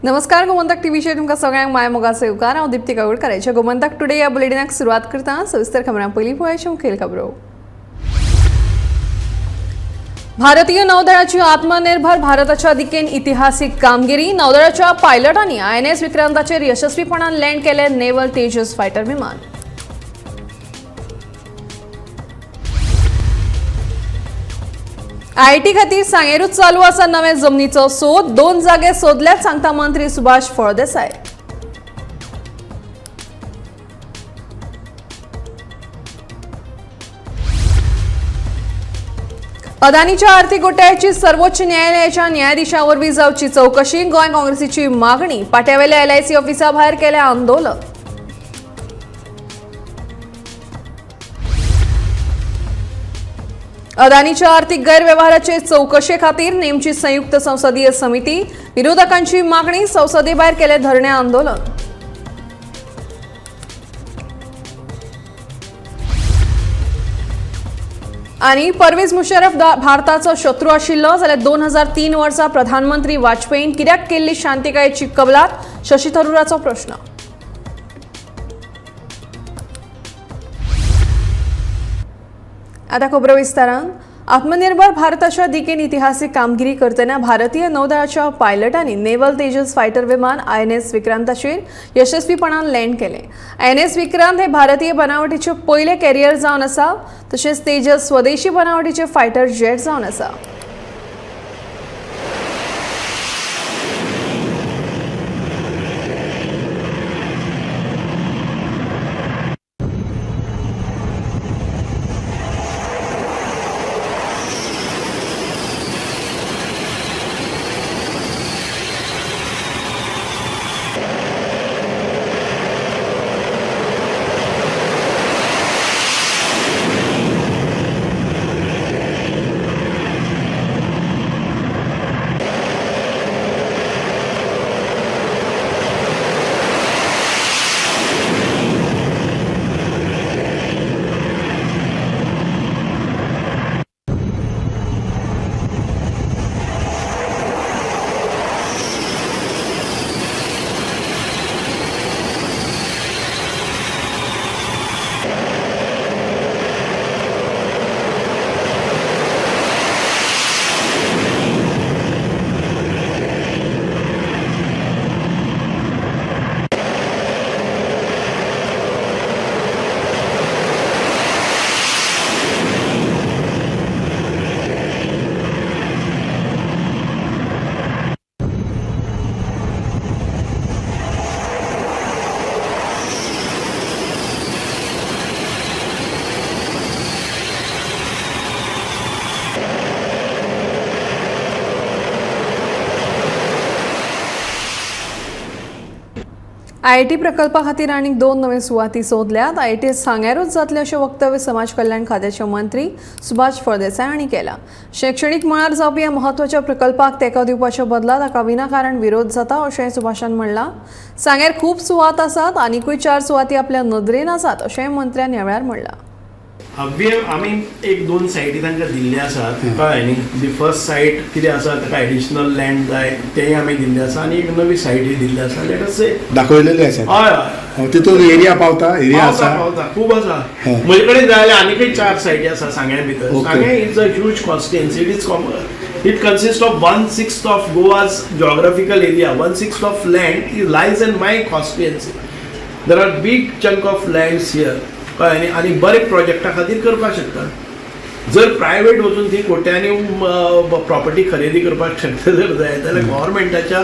नमस्कार गोमंतक टीव्हीचे तुमकां सगळ्यांक माय मोगाचो येवकार। हांव दिप्ती कावडकराचे गोमंतक टुडे ह्या बुलेटिनाक सुरवात करता। सविस्तर खबरां पयलीं पळोवया मुखेल खबरो। भारतीय नौदळाची आत्मनिर्भर भारताच्या दिकेन इतिहासीक कामगिरी। नौदळाच्या पायलटांनी INS विक्रांताचेर यशस्वीपणान लँड केले नेवल तेजस फायटर विमान। IIT खातीर सांगेरूच चालू आसा नवे जमनीचो सोद। 2 जागे सोदल्यात सांगता मंत्री सुभाष फळदेसाय। अदानीच्या आर्थीक घोटाळ्याची सर्वोच्च न्यायालयाच्या न्यायाधीशावरवीं जावची चौकशी। गोंय काँग्रेसीची मागणी। पाट्यावेल्या LIC ऑफिसा भायर केले आंदोलन। अदानीच्या आर्थीक गैरव्यवहाराचे चौकशे खातीर नेमची संयुक्त संसदीय समिती। विरोधकांची मागणी। संसदे भायर केले धरणे आंदोलन। आणि परवेज मुशर्रफ भारताचो शत्रू आशिल्लो जाल्यार 2003 वर्सा प्रधानमंत्री वाजपेयीन कित्याक केल्ली शांतिकायेची कबलात। शशी थरूराचो प्रश्न। आता खबरो विस्तारान। आत्मनिर्भर भारताच्या दिकेन इतिहासीक कामगिरी करतना भारतीय नौदळाच्या पायलटांनी नेवल तेजस फायटर विमान INS विक्रांताचेर यशस्वीपणान लँड केले। INS विक्रांत हे भारतीय बनावटीचे पयले कॅरियर जावन आसा। तशेंच तेजस स्वदेशी बनावटीचे फायटर जेट जावन आसा। IIT प्रकल्पा खातीर आनीक 2 नवे सुवाती सोदल्यात। IIT सांग्यारूच जातले अशें वक्तव्य समाज कल्याण खात्याचे मंत्री सुभाष फळदेसाय हांणी केला। शैक्षणिक मळार जावपी ह्या म्हत्वाच्या प्रकल्पाक तेंको दिवपाच्या बदला ताका विनाकारण विरोध जाता अशें सुभाषान म्हणलां। सांग्यार खूब सुवात आसात, आनीकूय 4 सुवाती आपल्या नदरेन आसात अशें मंत्र्यान ह्या वेळार म्हणलां। आमी एक 2 सायटी तांकां दिल्ले आसात कळ्ळें न्ही। दी फर्स्ट सायट कितें आसा ताका एडिशनल लँड जाय तेंय आमी दिल्ले आसा आनी एक नवी सायटी दिल्ली आसा। लेट अस से दाखवलेले आसा। हय हय तितून एरिया पावता आसा खूब आसा। म्हजे कडेन जाय जाल्यार आनीकय 4 सायटी आसा सांग्या भितर। Sanguem is a huge constituency. It consists of 1/6 of Goa's geographical area. 1/6 of land lies in my constituency. There are big chunk of lands here. आणि बरे प्रोजेक्टा खातीर करपाक शकता। जर प्रायवेट वचून ती कोट्यांनी प्रॉपर्टी खरेदी करपाक शकता जर जाय जाल्यार गव्हर्मेंटाच्या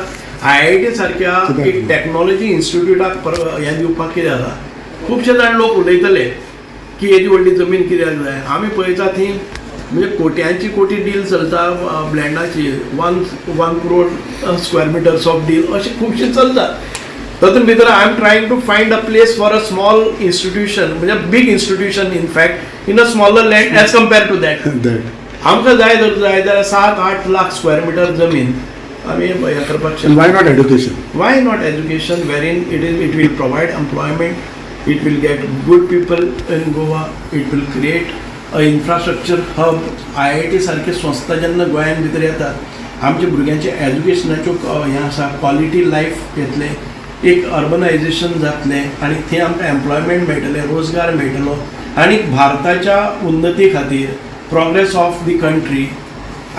IIT सारख्या एक टॅक्नॉलॉजी इन्स्टिट्यूटाक हें दिवपाक कितें आसा। खुबशे जाण लोक उलयतले की येदी व्हडली जमीन कित्याक जाय। आमी पळयता थी म्हणजे कोट्यांची कोटी डील चलता ब्लँडाची। 1 crore square meters ऑफ डील अशी खुबशी चलता। तातूंत भितर I am trying to find a place for a small institution म्हणजे big institution in fact in a smaller land as compare to that. आमकां जाय जाल्यार 7-8 लाख स्क्वेअर मिटर जमीन आमी हें करपाक शकता। Why not education? Why not education वेरीन it will provide employment, it will get good people in Goa, it will create a infrastructure hub. IIT सारखी संस्था जेन्ना गोंयान भितर येतात आमच्या भुरग्यांचे एज्युकेशनाच्यो हें आसा क्वॉलिटी लायफ घेतले, एक अर्बनायझेशन जातलें आनी थंय आमकां एम्प्लॉयमेंट मेळटलें, रोजगार मेळटलो आनी भारताच्या उन्नती खातीर progress of the country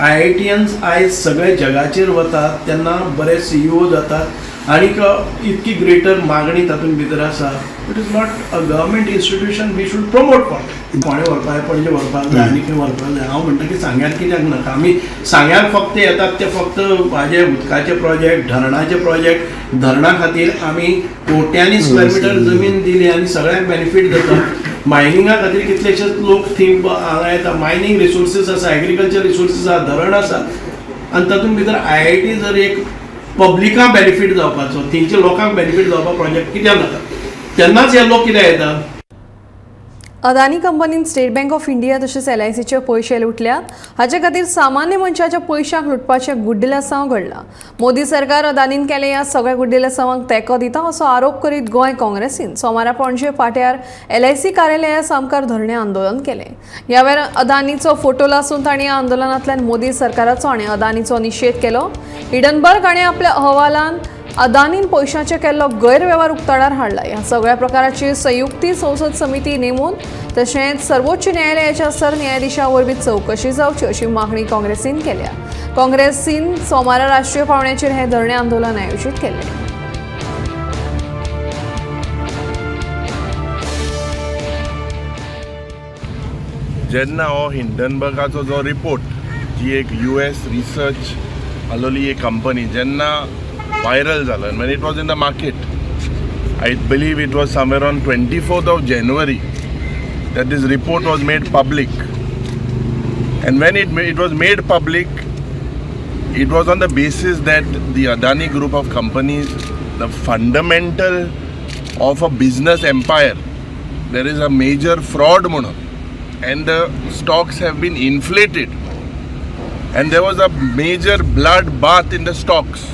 IITians आयज सगळे जगाचेर वतात तेन्ना बरे CEO जातात आनीक इतकी ग्रेटर मागणी तातूंत भितर आसा. It is not a government institution we should promote for. फोंडें व्हरपाक जाय, पणजे व्हरपाक जाय, आनी खंय व्हरपाक जाय. हांव म्हणटा की सांग्यार कित्याक नाका. आमी सांग्यार फक्त येतात ते फक्त म्हाजे उदकाचे प्रोजेक्ट, धरणाचे प्रोजेक्ट, धरणा खातीर आमी कोट्यांनी स्क्वेअर मिटर जमीन दिली आनी सगळ्यांक बेनिफीट जाता. मायनिंगा खातीर कितलेशेच लोक थंय हांगा येता. मायनींग रिसोर्सीस आसा, एग्रीकल्चर रिसोर्सीस आसा, धरण आसा आनी तातूंत भितर IIT जर एक पब्लिकांक बेनिफीट जावपाचो, थंयच्या लोकांक बेनिफीट जावपा प्रोजेक्ट कित्याक नाका, तेन्नाच हे लोक कित्याक येतात. अदानी कंपनीन स्टेट बँक ऑफ इंडिया तशेंच LICचे पयशे लुटल्यात. हाचे खातीर सामान्य मनशाच्या पयशांक लुटपाचे गुड्डिलासांव घडला. मोदी सरकार अदानीन केले ह्या सगळ्या गुड्डिलासांवांक तेंको दिता असो आरोप करीत गोंय काँग्रेसीन सोमारा पणजे पाट्यार LIC कार्यालया सामकार धरणे आंदोलन केले. ह्या वेळार अदानीचो फोटो लासून तांणी ह्या आंदोलनांतल्यान मोदी सरकाराचो आनी अदानीचो निशेध केलो. हिडनबर्ग हाणें आपल्या अहवालान अदानीन पयशांचे केल्लो गैरवेव्हार उक्ताडार हाडला. ह्या सगळ्या प्रकाराची संयुक्ती संसद समिती नेमून तशेंच सर्वोच्च न्यायालयाच्या सरन्यायाधीशा वरवीं चवकशी जावची अशी मागणी काँग्रेसीन केल्या. काँग्रेसीन सोमारा राष्ट्रीय पावंड्याचेर हे धरणे आंदोलन आयोजीत केले. जेन्ना हो हिंडनबर्गाचो जो रिपोर्ट, जी एक US रिसर्च आलोली एक कंपनी जेन्ना वायरल जाला, when it was in the market, I believe it was somewhere on 24th of January that this report was made public. And when it was made public, it was on the basis that the Adani group of companies, the fundamental of a business empire, there is a major fraud mono, and the stocks have been inflated, and there was a major bloodbath in the stocks.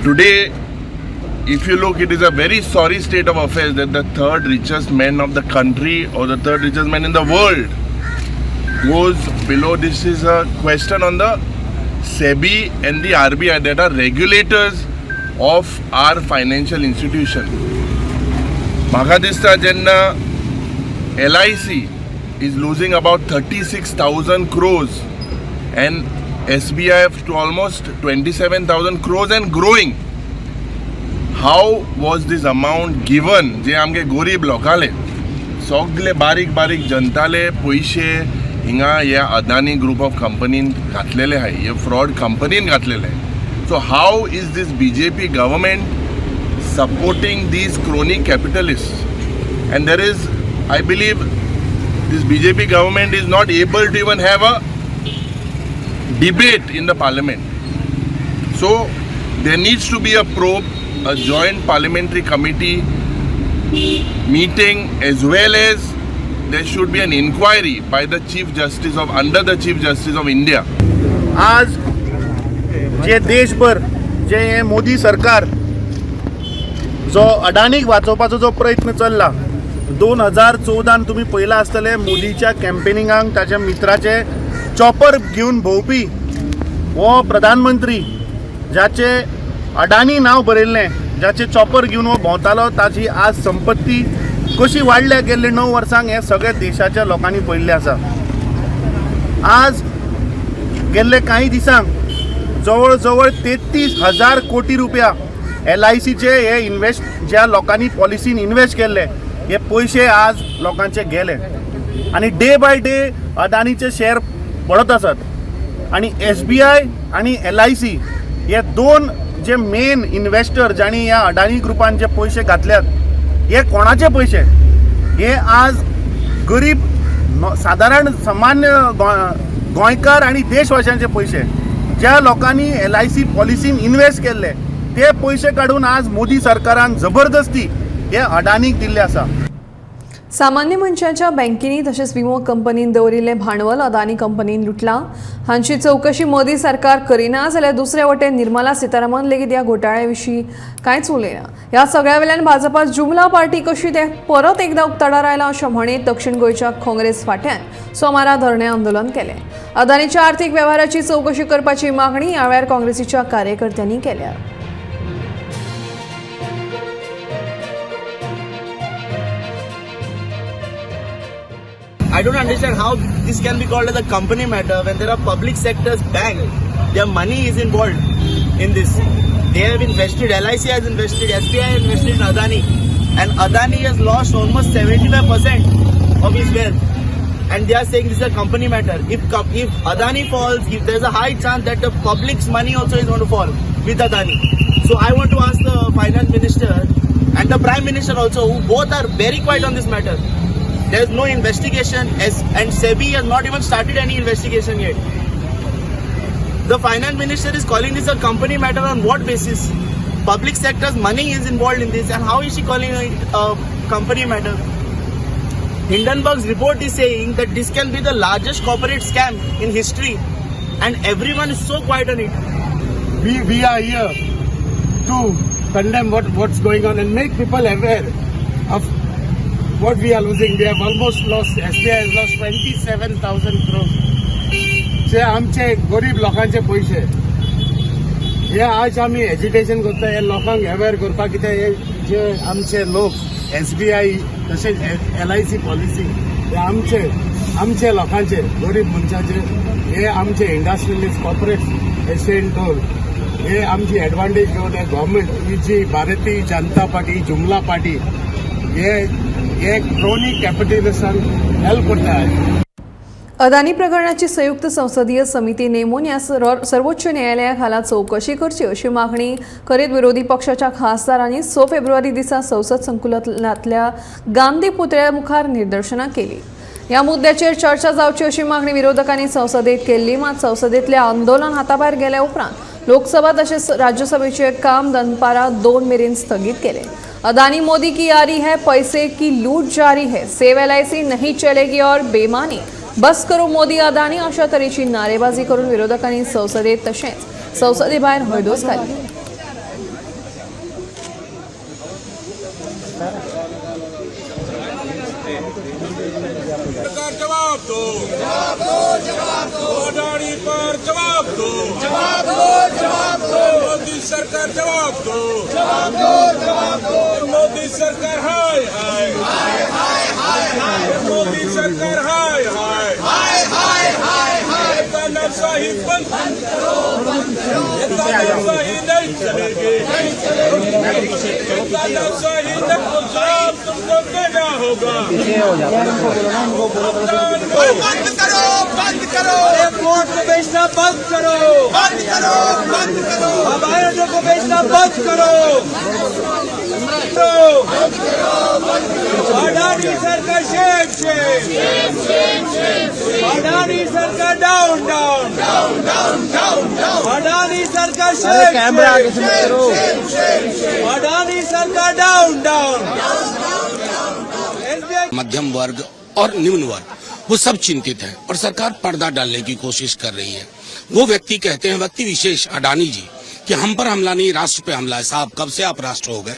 Today, if you look, it is a very sorry state of affairs that the third richest man of the country or the third richest man in the world goes below. This is a question on the SEBI and the RBI that are regulators of our financial institution. म्हाका दिसता जेन्ना LIC is losing about 36,000 crores and SBI to almost 27,000 crores and growing. How was this amount given? जे आमगे गरीब लोकाले सगळे बारीक बारीक जनताले पैसे हिंगा ह्या अदानी ग्रुप ऑफ कंपनीन घातलेले हाय, हे फ्रॉड कंपनीन घातलेले हाय. So how is this BJP government supporting these chronic capitalist? And there is, I believe, this BJP government is not able to even have a debate in the parliament. So there needs to be a probe, a joint parliamentary committee meeting, as well as there should be an inquiry by the Chief Justice of, under the Chief Justice of India. आज जे देशभर जे हे मोदी सरकार जो अडानीक वाचोवपाचो जो प्रयत्न चल्ला, 2014 तुम्ही पयला आसतले मोदीच्या कॅम्पेनिंगाक ताच्या मित्राचे चॉपर घेवन भोंवपी हो प्रधानमंत्री, ज्याचे अडानी नाव बरयल्लें, ज्याचे चॉपर घेवन हो भोंवतालो, ताची आज संपत्ती कशी वाडल्या गेल्ले 9 वर्सांक हे सगळे देशाच्या लोकांनी पळयल्लें आसा. आज गेल्ले काही दिसांक जवळ जवळ 33,000 कोटी रुपया LICचे हे इन्वेस्ट, ज्या लोकांनी पॉलिसीन इन्वेस्ट केल्ले, हे पयशे आज लोकांचे गेले आणि डे बाय डे अदानीचे शेअर पडत आसात. आणि SBI आणि LIC हे दोन जे मेन इन्व्हेस्टर ज्यांनी ह्या अडानी ग्रुपान जे पयशे घातल्यात, हे कोणाचे पयशे? हे आज गरीब साधारण सामान्य गोंयकार आणि देशवासियांचे पयशे, ज्या लोकांनी LIC पॉलिसीन इन्वेस्ट केल्ले, ते पयशे काढून आज मोदी सरकारान जबरदस्ती हे अडानीक दिल्ले आसा. सामान्य मनशाच्या बँकेनी तशेंच विमो कंपनीन दवरिल्लें भांडवल अदानी कंपनीन लुटलां. हांची चवकशी मोदी सरकार करिना जाल्यार दुसरे वटेन निर्मला सीतारामन लेगीत ह्या घोटाळ्या विशीं कांयच उलयना. ह्या सगळ्या वेल्यान भाजपा जुमला पार्टी कशी ते परत एकदा उक्ताडार आयला अशें म्हणीत दक्षिण गोंयच्या काँग्रेस फाट्यान सोमारा धरणे आंदोलन केलें. अदानीच्या आर्थीक वेव्हाराची चवकशी करपाची मागणी ह्या वेळार काँग्रेसीच्या कार्यकर्त्यांनी केल्या. I don't understand how this can be called as a company matter when there are public sectors bank. Their money is involved in this. They have invested, LIC has invested, SBI has invested in Adani. And Adani has lost almost 75% of his wealth. And they are saying this is a company matter. If Adani falls, if there's a high chance that the public's money also is going to fall with Adani. So I want to ask the finance minister and the prime minister also, who both are very quiet on this matter. There is no investigation, and SEBI has not even started any investigation yet. The finance minister is calling this a company matter on what basis? Public sector's money is involved in this, and how is she calling it a company matter? Hindenburg's report is saying that this can be the largest corporate scam in history, and everyone is so quiet on it. We are here to condemn what's going on and make people aware of what we are losing. We have almost lost, SBI has lost 27,000 crores. जे आमचे गरीब लोकांचे पैसे हे आज आम्ही agitation करता हे लोकांक अवेअर करपाक कित्याक हे जे आमचे लोक SBI तशेंच LIC पॉलिसी हे आमचे लोकांचे गरीब मनशाचे हे आमचे इंडस्ट्रियलिस्ट कॉर्पोरेट एशियन टोल हे आमची एडवांटेज घेवन हे गव्हर्मेंट ही जी भारतीय जनता पार्टी जुमला पार्टी हे क्रोनी कॅपिटलिस्टांक हेल्प करता. अदानी प्रकरणाची संयुक्त संसदीय समिती नेमून या सर्वोच्च न्यायालयाखाला चौकशी करची अशी मागणी करीत विरोधी पक्षाच्या खासदारांनी 6 फेब्रुवारी दिसा संसद संकुलांतल्या गांधी पुतळ्या मुखार निदर्शनां केली. ह्या मुद्द्याचेर चर्चा जावची अशी मागणी विरोधकांनी संसदेत केल्ली. मात संसदेतले आंदोलन हाताभायर गेल्या उपरांत लोकसभा तशेंच राज्यसभेचे काम दनपारा 2 मेरेन स्थगीत केले. अदानी मोदी की यारी है, पैसे की लूट जारी है, सेव LIC नहीं चलेगी और बेमानी, बस करो मोदी अदानी अशा तरेची नारेबाजी करून विरोधकांनी संसदेत तशेंच संसदे भायर हैदोस घातली. सरकार जवाब दो, अदानी पर जवाब दो, मोदी सरकार जवाब दो, मोदी सरकार हाय मोदी सरकार हाय तानाशाही बंद करो, तानाशाही नहीं चलेगी, तानाशाही नहीं, जवाब तुमको देना होगा. बंद करो वोट को बेचना बंद करो हवाइयों को बेचना बंद करो. अडानी सरकार शेम अडानी सरकार डाउन अडानी सरकार शेम अडानी सरकार डाउन. मध्यम वर्ग और निम्न वर्ग वो सब चिंतित है और सरकार पर्दा डालने की कोशिश कर रही है. वो व्यक्ति कहते हैं, व्यक्ति विशेष अडानी जी, कि हम पर हमला नहीं राष्ट्र पे हमला है. साहब कब से आप राष्ट्र हो गए?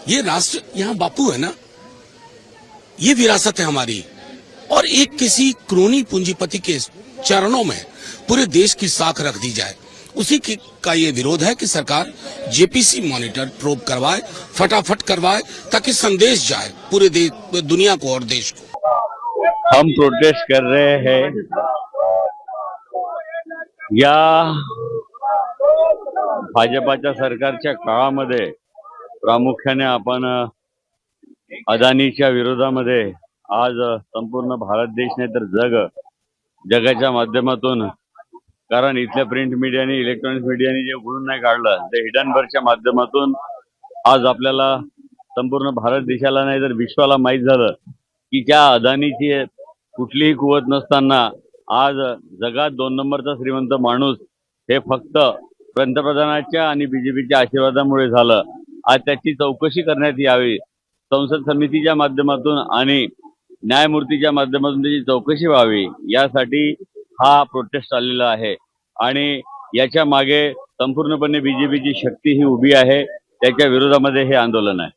ये राष्ट्र यहाँ बापू है ना, ये विरासत है हमारी. और एक किसी क्रोनी पूंजीपति के चरणों में पूरे देश की साख रख दी जाए, उसी का ये विरोध है कि सरकार JPC मॉनिटर प्रोब करवाए, फटाफट करवाए, ताकि संदेश जाए पूरे दुनिया को और देश को. हम प्रोटेस्ट कर रहे हैं या भाजपाच्या सरकारच्या काळामध्ये प्रामुख्याने आपण अदानीच्या विरोधामध्ये आज संपूर्ण भारत देश नाही तर जगाच्या माध्यमातून, कारण इथल्या प्रिंट मीडियाने इलेक्ट्रॉनिक मीडियाने जे उघडून नाही काढलं ते हिडनबर्गच्या माध्यमातून आज आपल्याला संपूर्ण भारत देशाला नाही तर विश्वाला माहीत झालं की त्या अदानीची कुठलीही कुवत नसताना आज जगात 2 नंबरचा श्रीमंत माणूस हे फक्त पंतप्रधानाच्या आणि BJPच्या आशीर्वादामुळे झालं. आज त्याची चौकशी करण्यात यावी संसद समितीच्या माध्यमातून आणि न्यायमूर्तीच्या माध्यमातून त्याची चौकशी व्हावी यासाठी हा प्रोटेस्ट आलेला आहे आणि याच्या मागे संपूर्णपणे बीजेपीची शक्ती ही उभी आहे. त्याच्या विरोधामध्ये हे आंदोलन आहे.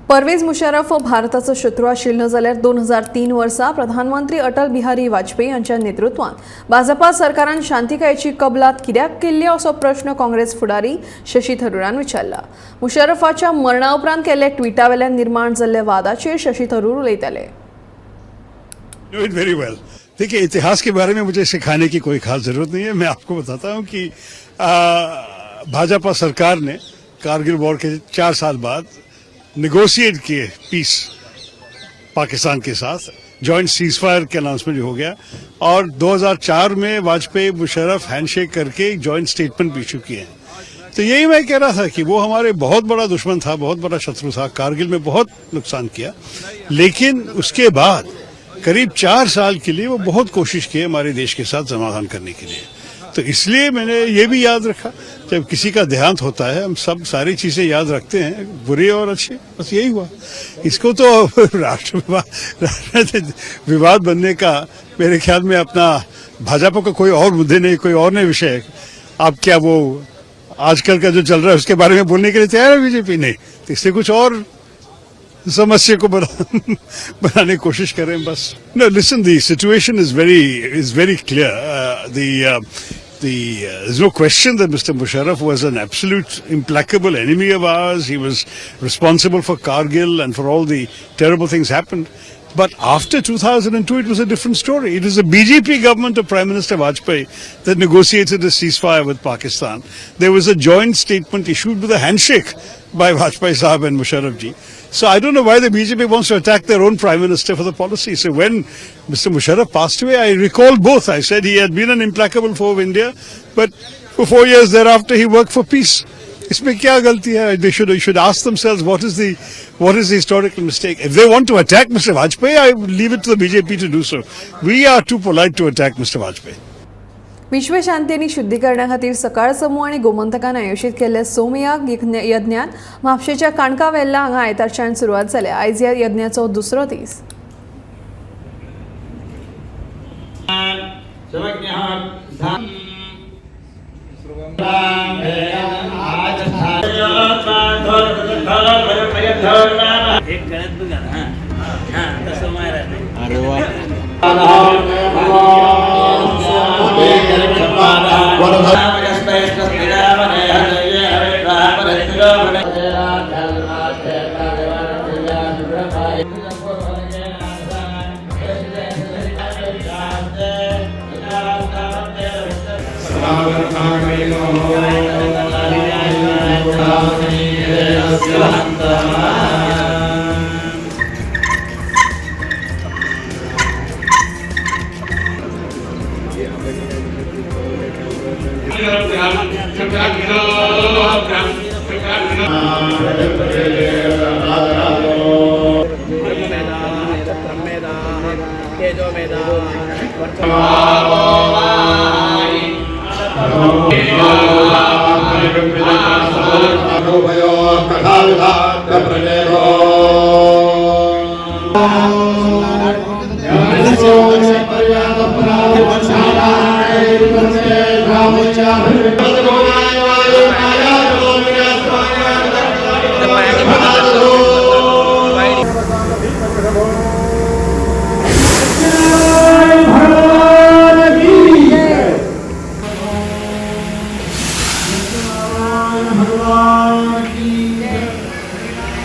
परवेज मुशर्रफ भारताचो शत्रू आशिल्लो जाल्यार 2003 वर्सा प्रधानमंत्री अटल बिहारी वाजपेयी यांच्या नेतृत्वात भाजपा सरकारान शांतिकायेची कबलात कित्याक केल्ली असो प्रश्न काँग्रेस फुडारी शशी थरूरान विचारला. मुशर्रफाच्या मरणा उपरांत केल्ले ट्विटा वेल्यान निर्माण जाल्ले वादाचेर शशी थरूर उलयताले. know it very well. देखिए, इतिहास के बारे में मुझे सिखाने की कोई खास जरूरत नहीं है. मैं आपको बताता हूं कि भाजपा सरकार ने कारगिल वॉर के 4 साल बाद नेगोशिएट किए पीस पाकिस्तान के साथ. जॉइंट सीजफायर के अनाउंसमेंट हो गया और 2004 में वाजपेयी मुशर्रफ हैंडशेक करके जॉइंट स्टेटमेंट भी इशू किए हैं. तो यही मैं कह रहा था कि वो हमारे बहुत बड़ा दुश्मन था, बहुत बड़ा शत्रु था, कारगिल में बहुत नुकसान किया, लेकिन उसके बाद करीब 4 साल के लिए वो बहुत कोशिश की हमारे देश के साथ समाधान करने के लिए. तो इसलिए मैंने ये भी याद रखा, जब किसी का देहांत होता है हम सब सारी चीजें याद रखते हैं, बुरे और अच्छे. बस यही हुआ. इसको तो राष्ट्र विवाद बनने का मेरे ख्याल में अपना भाजपा का कोई और मुद्दे नहीं, कोई और नहीं विषय. आप क्या वो आजकल का जो चल रहा है उसके बारे में बोलने के लिए तैयार है बीजेपी? नहीं. तो इससे कुछ और समस्या को बनाने की कोशिश करें बस. No listen, the situation is very clear. There's no question that Mr. Musharraf was an absolute implacable enemy of ours. He was responsible for Kargil and for all the terrible things happened. But after 2002, it was a different story. It was the BJP government of Prime Minister Vajpayee that negotiated a ceasefire with Pakistan. There was a joint statement issued with a handshake by Vajpayee Sahab and Musharraf ji. So I don't know why the BJP wants to attack their own Prime Minister for the policy. So when Mr. Musharraf passed away, I recall both. I said he had been an implacable foe of India, but for 4 years thereafter he worked for peace. इसमें क्या गलती है? They should ask themselves what is the historical mistake. If they want to attack Mr. Vajpayee, I would leave it to the BJP to do so. We are too polite to attack Mr. Vajpayee. विश्व शांती आणि शुद्धीकरणा खातीर सकाळ समूह आणि गोमंतकान आयोजीत केल्ल्या सोमयाग यज्ञान म्हापशेच्या काणका वेल्ला हांगा आयतारच्यान सुरवात जाल्या. आयज ह्या यज्ञाचो दुसरो दीस.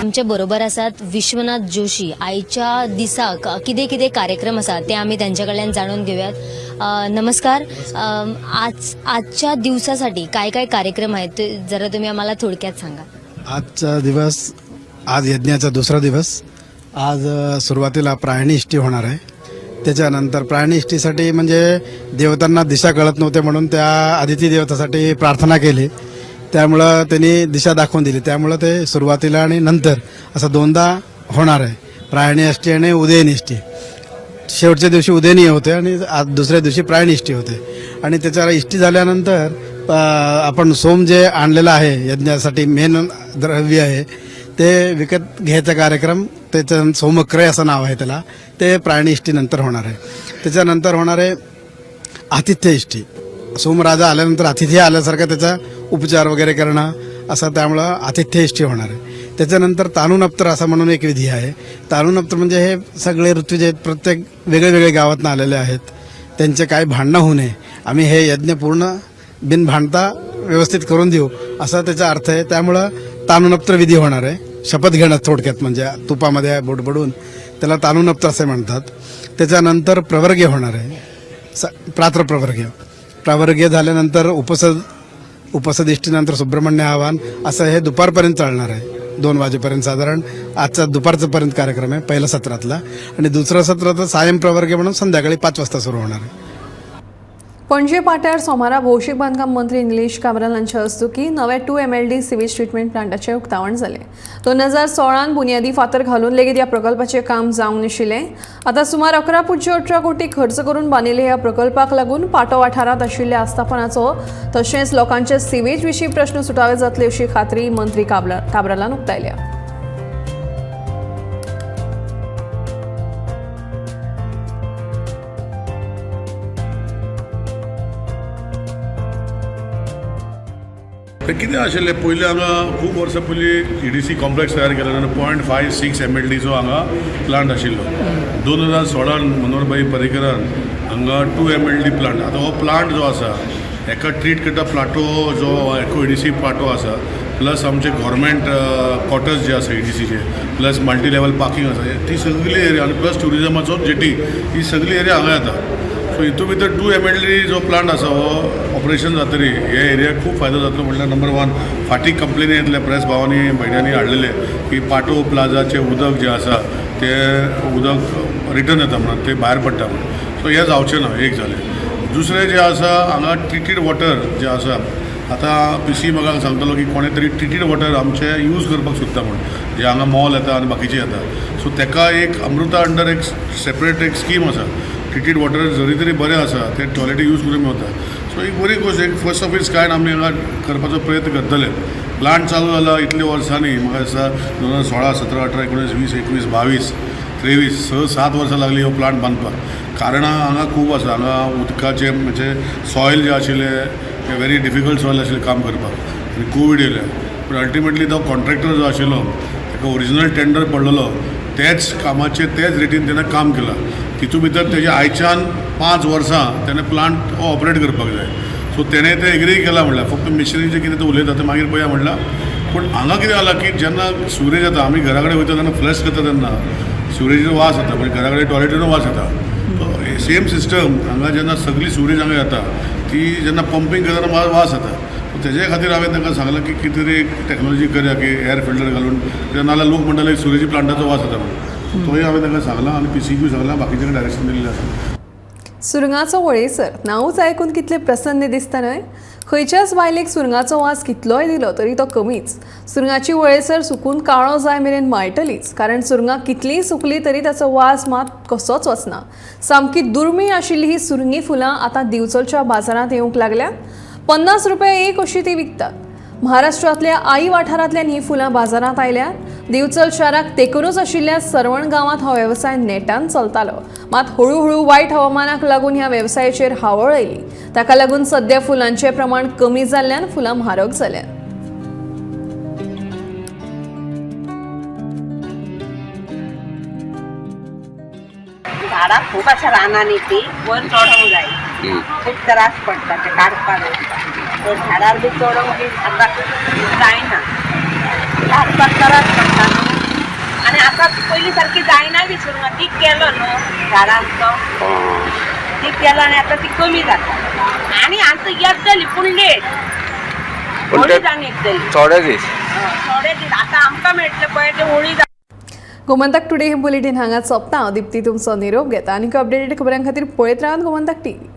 आमच्या बरोबर आसात विश्वनाथ जोशी. आयच्या दिसाक कितें कितें कार्यक्रम आसा ते आमी त्यांच्या कडल्यान जाणून घेऊयात. नमस्कार. आजच्या दिवसासाठी काय काय कार्यक्रम आहेत ते जरा तुम्ही आम्हाला थोडक्यात सांगा. आजचा दिवस, आज यज्ञाचा दुसरा दिवस. आज सुरुवातीला प्रायणीष्टी होणार आहे. त्याच्यानंतर प्रायणीष्टीसाठी म्हणजे देवतांना दिशा कळत नव्हते म्हणून त्या आदिती देवतासाठी प्रार्थना केली, त्यामुळं त्यांनी दिशा दाखवून दिली. त्यामुळं ते सुरुवातीला आणि नंतर असं दोनदा होणार आहे. प्रायणीष्टी आणि उदयनिष्ठी. शेवटच्या दिवशी उदयनी होते आणि आज दुसऱ्या दिवशी प्रायणीष्टी होते. आणि त्याच्यावर इष्टी झाल्यानंतर आपण सोम जे आणलेलं आहे यज्ञासाठी मेन द्रव्य आहे ते विकत घ्यायचा कार्यक्रम, त्याचं सोमक्रय असं नाव आहे त्याला, ते प्राणी इष्टीनंतर होणार आहे. त्याच्यानंतर होणार आहे आतिथ्य इष्टी. सोमराजा आल्यानंतर अतिथी आल्यासारखं त्याचा उपचार वगैरे करणं असं, त्यामुळं आतिथ्य इष्टी होणार आहे. त्याच्यानंतर तानुनप्तर असं म्हणून एक विधी आहे. तानुनप्तर म्हणजे हे सगळे ऋतू जे आहेत प्रत्येक वेगळे गावातून आलेले आहेत, त्यांचे काय भांडणं होऊ नये, आम्ही हे यज्ञ पूर्ण बिन भांडता व्यवस्थित करून देऊ असा त्याचा अर्थ आहे. त्यामुळं तानुनप्तर विधी होणार आहे. शपथ घेणं थोडक्यात, म्हणजे तुपामध्ये बुडबुडून त्याला तानुनप्तर असे म्हणतात. त्याच्यानंतर प्रवर्ग्य होणार आहे, प्रात्र प्रवर्ग्य झाल्यानंतर उपसदिष्टीनंतर सुब्रह्मण्य आवाहन असं हे दुपारपर्यंत चालणार आहे. 2 वाजेपर्यंत साधारण आजचा दुपारचापर्यंत कार्यक्रम आहे पहिल्या सत्रातला. आणि दुसरं सत्र तर सायं प्रवर्ग्य म्हणून संध्याकाळी 5 वाजता सुरू होणार आहे. पणजे पाट्यार सोमारा भौशीक बांदकाम मंत्री निलेश काब्राल हांच्या हस्तुकी नवे 2 MLD सिवेज ट्रीटमेंट प्लांटाचे उक्तावण जालें. 2016 बुनियादी फातर घालून लेगीत ह्या प्रकल्पाचें काम जावंक नाशिल्लें. आतां सुमार 11.18 कोटी खर्च करून बांदिल्ल्या ह्या प्रकल्पाक लागून पाटो वाठारांत आशिल्ल्या आस्थापनाचो तशेंच लोकांचे सिवेज विशीं प्रश्न सुटावे जातले अशी खात्री मंत्री काब्रालान उक्तायल्या. ते कितें आशिल्लें, पयलीं हांगा खूब वर्सां पयलीं EDC कॉम्प्लेक्स तयार केलो तेन्ना 0.56 MLDचो हांगा प्लांट आशिल्लो. 2016 मनोहरभाई पर्रीकरान हांगा 2 MLD प्लांट, आतां हो प्लांट जो आसा हेका ट्रीट करता प्लाटो जो एको EDC प्लाटो आसा, प्लस आमचे गव्हर्मेंट क्वॉर्टर्स जे आसा EDCचे, प्लस मल्टी लेवल पार्किंग आसा, ती सगळी एरिया आनी प्लस ट्युरिजमाचो जेटी, ही सगळी एरिया हांगा येता. सो हितून भितर 2 MLD जो प्लांट आसा हो ऑपरेशन जातरी हे एरियाक खूब फायदो जातलो. म्हणल्यार नंबर 1, फाटीं कंप्लेनी येतले प्रेस भावांनी भयण्यांनी हाडलेले की पाटो प्लाझाचें उदक जें आसा तें उदक रिटर्न येता म्हणून, ते भायर पडटा म्हणून. सो हें जावचें ना, एक जालें. दुसरें जें आसा हांगा ट्रिटीड वॉटर जें आसा, आतां PC म्हाका सांगतालो की कोणें तरी ट्रिटीड वॉटर आमचें यूज करपाक सोदता म्हणून, जे हांगा मॉल येता आनी बाकीचे येता. सो तेका एक अमृता अंडर एक सेपरेट एक स्कीम आसा. ट्रिटीड वॉटर जरी तरी बरें आसा, ते टॉयलेटी यूज करून मेळटा. सो एक बरी गोश्ट, एक फर्स्ट ऑफ इट्स कायंड आमी हांगा करपाचो प्रयत्न करतले. प्लांट चालू जाला इतल्या वर्सांनी, म्हाका दिसता 2016, 17, 18, 19, 20, 21, 22, 23, 6-7 वर्सां लागली हो प्लांट बांदपाक. कारणां हांगा खूब आसा. हांगा उदकाचे म्हणजे सॉयल जे आशिल्लें व्हेरी डिफिकल्ट सॉयल आशिल्लें काम करपाक, आनी कोवीड येयलें. पूण अल्टिमेटली तो कॉन्ट्रॅक्टर जो आशिल्लो ताका ओरिजिनल टेंडर पडलेलो, तेच कामाचेर तेच रेटीन तेणें काम केलां. तितून भितर तेजे आयच्यान 5 वर्सां तेणें प्लांट हो ऑपरेट करपाक जाय. सो तेणें तें एग्री केलां. म्हणल्यार फक्त मिशनरीचें कितें तें उलयता तें मागीर पळया म्हणलां. पूण हांगा कितें जालां की जेन्ना सुरेज येता, आमी घरा कडेन वयता तेन्ना फ्लश करता तेन्ना सुरेजीचो वास येता, म्हणजे घरा कडेन टॉयलेटीचो वास येता. सेम सिस्टम हांगा जेन्ना सगळी सुरेज हांगा येता, ती जेन्ना पंपींग करतना वास येता. तेजे खातीर हांवें तांकां सांगलां की कितें तरी एक टॅक्नॉलॉजी करया की एअर फिल्टर घालून, नाल्यार लोक म्हणटाले सुरेजी प्लांटाचो वास येता म्हणून. तोय हांवें तांकां सांगलां आनी PCकूय सांगलां, बाकीच्यांक डायरेक्शन दिल्लें आसा. सुरंगाचो वळेसर नांवच आयकून कितले प्रसन्न दिसता न्हय. खंयच्याच बायलेक सुरंगाचो वास कितलोय दिलो तरी तो कमीच. सुरंगाची वळेसर सुकून काळो जाय मेरेन माळटलीच, कारण सुरंगां कितलीय सुकली तरी ताचो वास मात कसोच वचना. सामकी दुर्मीळ आशिल्ली ही सुरंगी फुलां आतां दिवचलच्या बाजारांत येवंक लागल्यात. 50 रुपया एक अशी ती विकतात. महाराष्ट्रांतल्या आई वाठारांतल्यान ही फुलां बाजारांत आयल्यात. दिवचल शाराक तेंकूनच आशिल्ल्या सरवण गांवांत हो वेवसाय नेटान चलतालो. मात हळूहळू वायट हवामानाक लागून ह्या वेवसायाचेर हावळ आयली. ताका लागून सध्या फुलांचें प्रमाण कमी जाल्ल्यान फुलां म्हारग जाल्यात. झाडां खूब आसा रानांनी, ती वर चडोंक जाय, खूब त्रास पडटा ते काडपाक. तर झाडार बी चडोंक बी आतां जायना, काडपाक त्रास पडटा न्हू. आनी आतां पयलीं सारकी जायना बी सुरंगां. ती केलो न्हू झाडांचो, ती केलो आनी आतां ती कमी जाता. आनी आतां येतली पूण लेट, होळी जावन येतली थोडे दीस. आतां आमकां मेळटले पळय ते होळी. गोमंतक टुडे हे बुलेटिन हांगा सोंपता. हांव दिप्ती तुमचो निरोप घेता. आनीक अपडेटेड खबरां खातीर पळयत रावात गोमंतक TV.